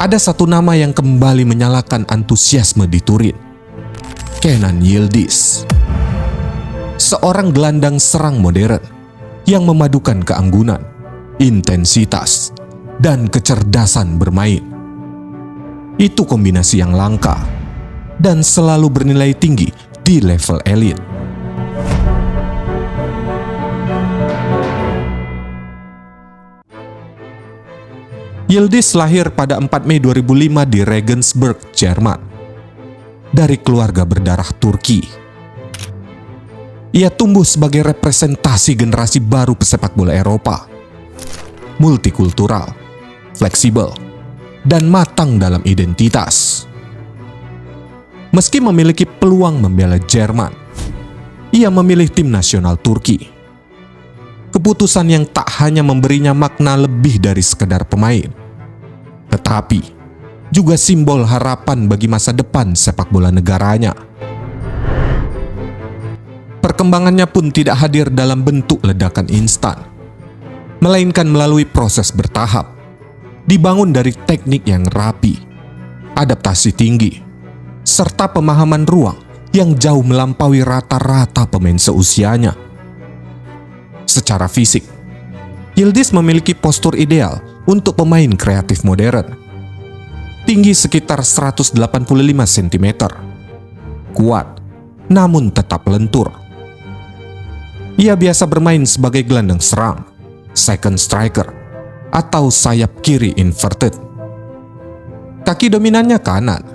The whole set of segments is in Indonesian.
ada satu nama yang kembali menyalakan antusiasme di Turin. Kenan Yildiz. Seorang gelandang serang modern yang memadukan keanggunan, intensitas, dan kecerdasan bermain. Itu kombinasi yang langka dan selalu bernilai tinggi di level elit. Yildiz lahir pada 4 Mei 2005 di Regensburg, Jerman, dari keluarga berdarah Turki. Ia tumbuh sebagai representasi generasi baru pesepak bola Eropa, multikultural, fleksibel, dan matang dalam identitas. Meski memiliki peluang membela Jerman, ia memilih tim nasional Turki. Keputusan yang tak hanya memberinya makna lebih dari sekedar pemain, tetapi juga simbol harapan bagi masa depan sepak bola negaranya. Perkembangannya pun tidak hadir dalam bentuk ledakan instan, melainkan melalui proses bertahap, dibangun dari teknik yang rapi, adaptasi tinggi, serta pemahaman ruang yang jauh melampaui rata-rata pemain seusianya. Secara fisik, Yildiz memiliki postur ideal untuk pemain kreatif modern. Tinggi sekitar 185 cm, kuat namun tetap lentur. Ia biasa bermain sebagai gelandang serang, second striker, atau sayap kiri inverted. Kaki dominannya kanan,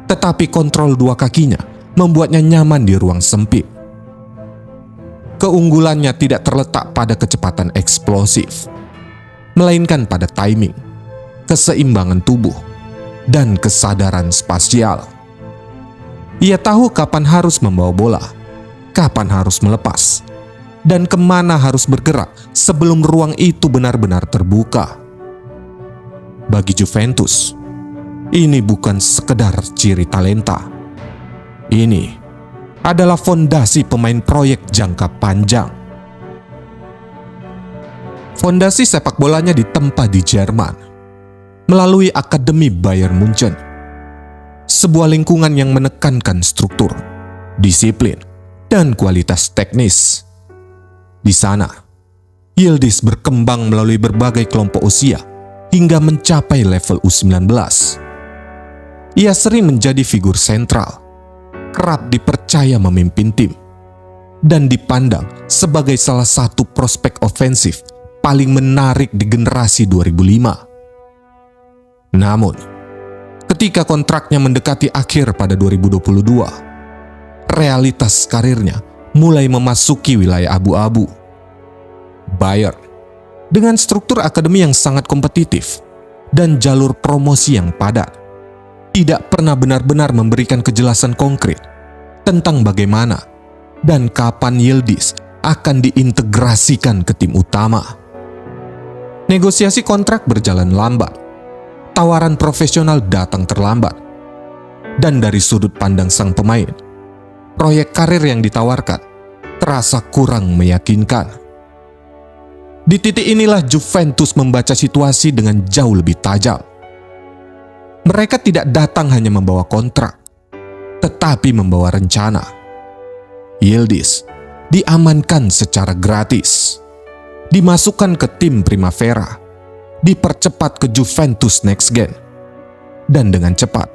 tetapi kontrol dua kakinya membuatnya nyaman di ruang sempit. Keunggulannya tidak terletak pada kecepatan eksplosif, melainkan pada timing, keseimbangan tubuh, dan kesadaran spasial. Ia tahu kapan harus membawa bola, kapan harus melepas, dan kemana harus bergerak sebelum ruang itu benar-benar terbuka. Bagi Juventus, ini bukan sekedar ciri talenta. Ini adalah fondasi pemain proyek jangka panjang. Fondasi sepak bolanya ditempa di Jerman melalui Akademi Bayern Munchen, sebuah lingkungan yang menekankan struktur, disiplin, dan kualitas teknis. Di sana, Yildiz berkembang melalui berbagai kelompok usia hingga mencapai level U19. Ia sering menjadi figur sentral, kerap dipercaya memimpin tim, dan dipandang sebagai salah satu prospek ofensif paling menarik di generasi 2005. Namun, ketika kontraknya mendekati akhir pada 2022, realitas karirnya mulai memasuki wilayah abu-abu. Bayern, dengan struktur akademi yang sangat kompetitif dan jalur promosi yang padat, tidak pernah benar-benar memberikan kejelasan konkret tentang bagaimana dan kapan Yildiz akan diintegrasikan ke tim utama. Negosiasi kontrak berjalan lambat, tawaran profesional datang terlambat, dan dari sudut pandang sang pemain, proyek karir yang ditawarkan terasa kurang meyakinkan. Di titik inilah Juventus membaca situasi dengan jauh lebih tajam. Mereka tidak datang hanya membawa kontrak, tetapi membawa rencana. Yildiz diamankan secara gratis, dimasukkan ke tim Primavera, dipercepat ke Juventus Next Gen, dan dengan cepat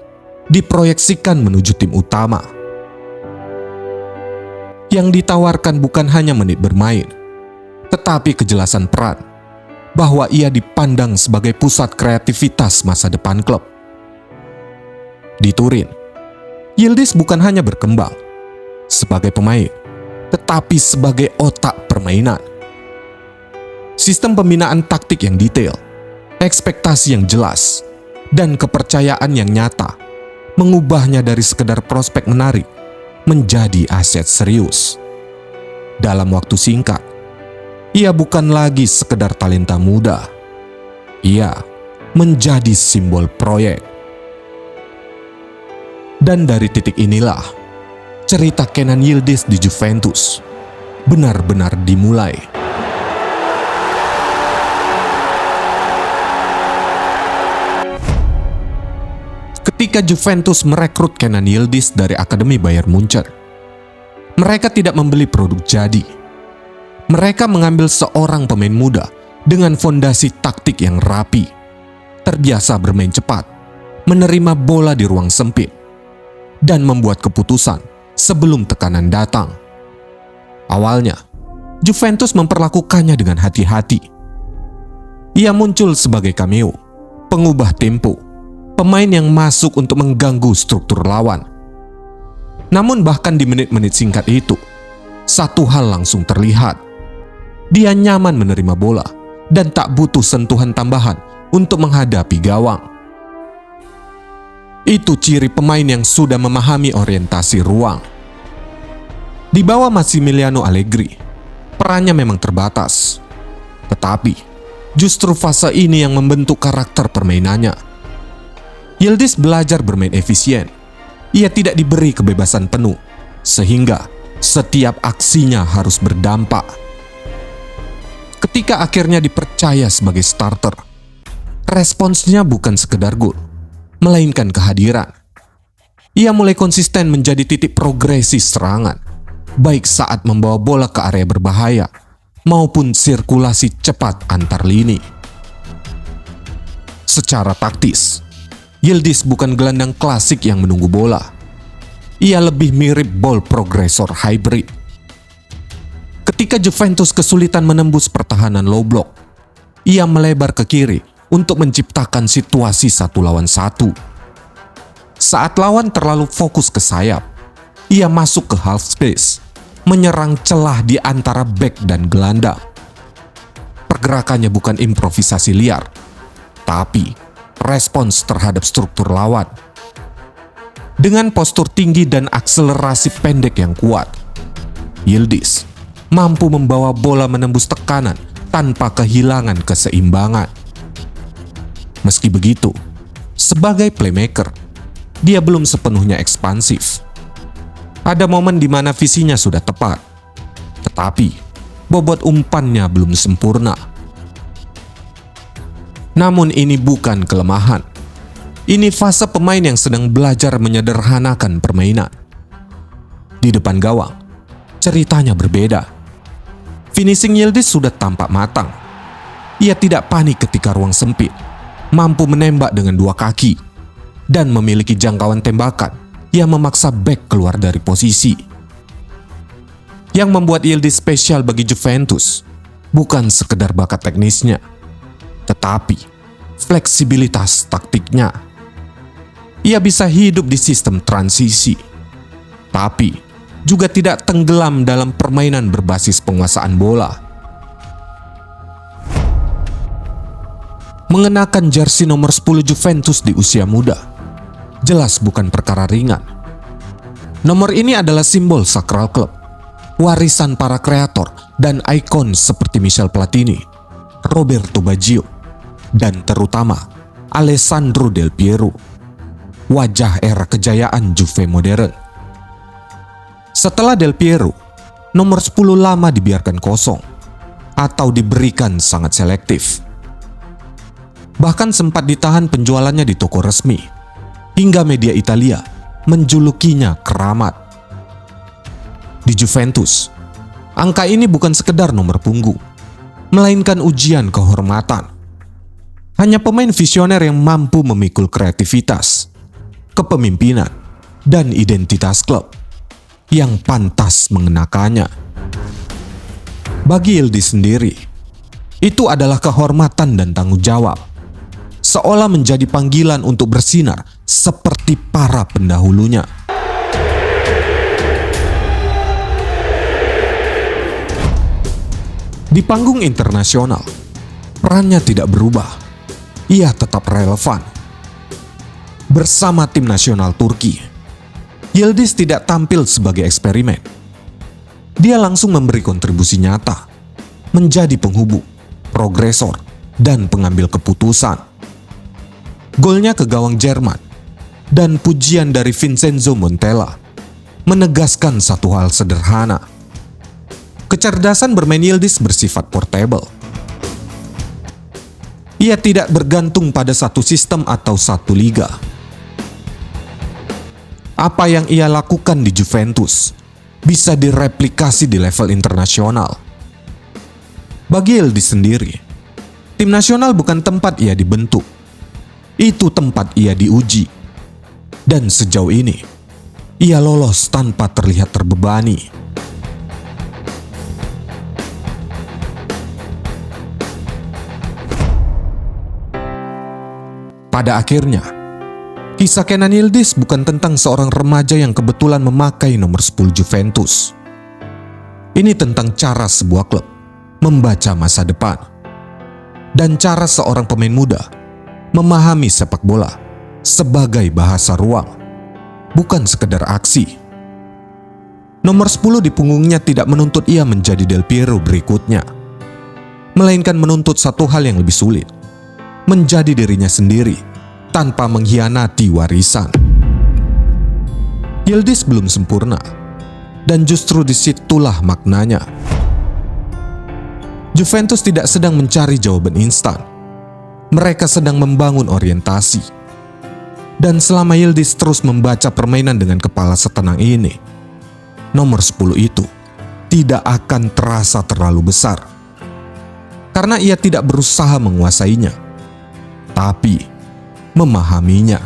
diproyeksikan menuju tim utama. Yang ditawarkan bukan hanya menit bermain, tetapi kejelasan peran, bahwa ia dipandang sebagai pusat kreativitas masa depan klub. Di Turin, Yildiz bukan hanya berkembang sebagai pemain, tetapi sebagai otak permainan. Sistem pembinaan taktik yang detail, ekspektasi yang jelas, dan kepercayaan yang nyata mengubahnya dari sekedar prospek menarik menjadi aset serius. Dalam waktu singkat, ia bukan lagi sekedar talenta muda. Ia menjadi simbol proyek. Dan dari titik inilah, cerita Kenan Yildiz di Juventus benar-benar dimulai. ketika Juventus merekrut Kenan Yildiz dari Akademi Bayern Munchen. Mereka tidak membeli produk jadi. Mereka mengambil seorang pemain muda dengan fondasi taktik yang rapi, terbiasa bermain cepat, menerima bola di ruang sempit, dan membuat keputusan sebelum tekanan datang. Awalnya, Juventus memperlakukannya dengan hati-hati. Ia muncul sebagai cameo, pengubah tempo, pemain yang masuk untuk mengganggu struktur lawan. Namun bahkan di menit-menit singkat itu, satu hal langsung terlihat. Dia nyaman menerima bola dan tak butuh sentuhan tambahan untuk menghadapi gawang. Itu ciri pemain yang sudah memahami orientasi ruang. Di bawah Massimiliano Allegri, perannya memang terbatas. Tetapi, justru fase ini yang membentuk karakter permainannya. Yildiz belajar bermain efisien. Ia tidak diberi kebebasan penuh, sehingga setiap aksinya harus berdampak. Ketika akhirnya dipercaya sebagai starter, responsnya bukan sekedar gol, melainkan kehadiran. Ia mulai konsisten menjadi titik progresi serangan, baik saat membawa bola ke area berbahaya maupun sirkulasi cepat antar lini. Secara taktis, Yildiz bukan gelandang klasik yang menunggu bola. Ia lebih mirip ball progressor hybrid. Ketika Juventus kesulitan menembus pertahanan low block, ia melebar ke kiri untuk menciptakan situasi 1 lawan 1. Saat lawan terlalu fokus ke sayap, ia masuk ke half space, menyerang celah di antara bek dan gelandang. Pergerakannya bukan improvisasi liar, tapi respons terhadap struktur lawan. Dengan postur tinggi dan akselerasi pendek yang kuat, Yildiz mampu membawa bola menembus tekanan tanpa kehilangan keseimbangan. Meski begitu, sebagai playmaker, dia belum sepenuhnya ekspansif. Ada momen di mana visinya sudah tepat, tetapi bobot umpannya belum sempurna. Namun ini bukan kelemahan. Ini fase pemain yang sedang belajar menyederhanakan permainan. Di depan gawang, ceritanya berbeda. Finishing Yildiz sudah tampak matang. Ia tidak panik ketika ruang sempit, mampu menembak dengan 2 kaki, dan memiliki jangkauan tembakan yang memaksa bek keluar dari posisi. Yang membuat Yildiz spesial bagi Juventus bukan sekedar bakat teknisnya, tetapi fleksibilitas taktiknya. Ia bisa hidup di sistem transisi, tapi juga tidak tenggelam dalam permainan berbasis penguasaan bola. Mengenakan jersey nomor 10 Juventus di usia muda jelas bukan perkara ringan. Nomor ini adalah simbol sakral klub, warisan para kreator dan ikon seperti Michel Platini, Roberto Baggio, dan terutama Alessandro Del Piero, wajah era kejayaan Juve modern. Setelah Del Piero, nomor 10 lama dibiarkan kosong atau diberikan sangat selektif. Bahkan sempat ditahan penjualannya di toko resmi, hingga media Italia menjulukinya keramat. Di Juventus, angka ini bukan sekedar nomor punggung, melainkan ujian kehormatan. Hanya pemain visioner yang mampu memikul kreativitas, kepemimpinan, dan identitas klub yang pantas mengenakannya. Bagi Yildiz sendiri, itu adalah kehormatan dan tanggung jawab, seolah menjadi panggilan untuk bersinar seperti para pendahulunya. Di panggung internasional, perannya tidak berubah. Ia tetap relevan. Bersama tim nasional Turki, Yildiz tidak tampil sebagai eksperimen. Dia langsung memberi kontribusi nyata, menjadi penghubung, progresor, dan pengambil keputusan. Golnya ke gawang Jerman dan pujian dari Vincenzo Montella menegaskan satu hal sederhana. Kecerdasan bermain Yildiz bersifat portable. Ia tidak bergantung pada satu sistem atau satu liga. Apa yang ia lakukan di Juventus bisa direplikasi di level internasional. Bagi Yildiz sendiri, tim nasional bukan tempat ia dibentuk. Itu tempat ia diuji. Dan sejauh ini, ia lolos tanpa terlihat terbebani. Pada akhirnya, kisah Kenan Yildiz bukan tentang seorang remaja yang kebetulan memakai nomor 10 Juventus. Ini tentang cara sebuah klub membaca masa depan dan cara seorang pemain muda memahami sepak bola sebagai bahasa ruang, bukan sekedar aksi. Nomor 10 di punggungnya tidak menuntut ia menjadi Del Piero berikutnya, melainkan menuntut satu hal yang lebih sulit, menjadi dirinya sendiri tanpa mengkhianati warisan. Yildiz belum sempurna, dan justru disitulah maknanya. Juventus tidak sedang mencari jawaban instan. Mereka sedang membangun orientasi. Dan selama Yildiz terus membaca permainan dengan kepala setenang ini, nomor 10 itu tidak akan terasa terlalu besar. Karena ia tidak berusaha menguasainya, tapi memahaminya.